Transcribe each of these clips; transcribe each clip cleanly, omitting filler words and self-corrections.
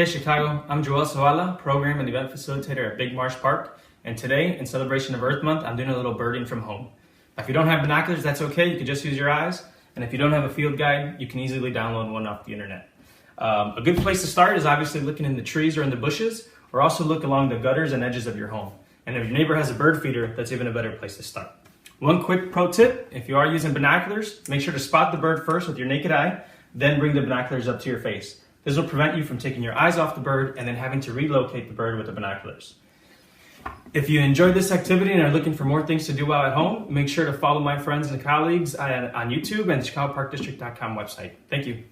Hey Chicago, I'm Zavala, Program and Event Facilitator at Big Marsh Park, and today, in celebration of Earth Month, I'm doing a little birding from home. If you don't have binoculars, that's okay, you can just use your eyes, and if you don't have a field guide, you can easily download one off the internet. A good place to start is obviously looking in the trees or in the bushes, or also look along the gutters and edges of your home. And if your neighbor has a bird feeder, that's even a better place to start. One quick pro tip, if you are using binoculars, make sure to spot the bird first with your naked eye, then bring the binoculars up to your face. This will prevent you from taking your eyes off the bird and then having to relocate the bird with the binoculars. If you enjoyed this activity and are looking for more things to do while at home, make sure to follow my friends and colleagues on YouTube and the ChicagoParkDistrict.com website. Thank you.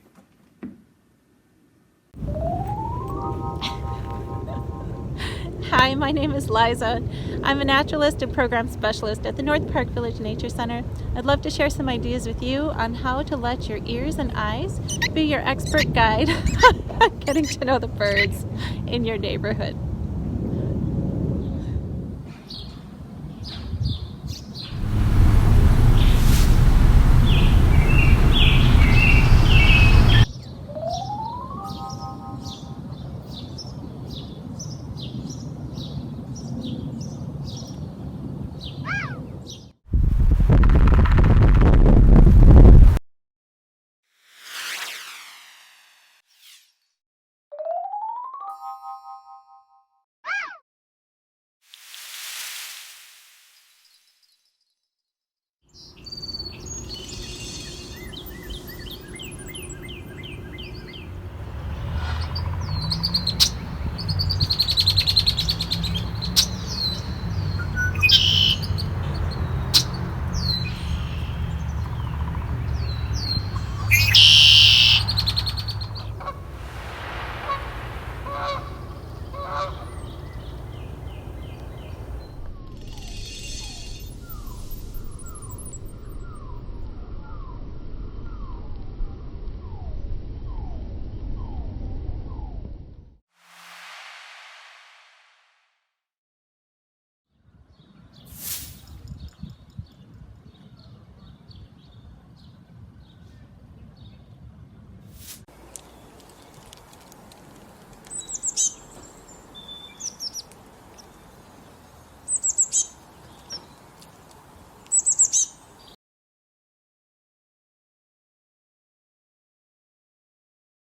Hi, my name is Liza. I'm a naturalist and program specialist at the North Park Village Nature Center. I'd love to share some ideas with you on how to let your ears and eyes be your expert guide on getting to know the birds in your neighborhood.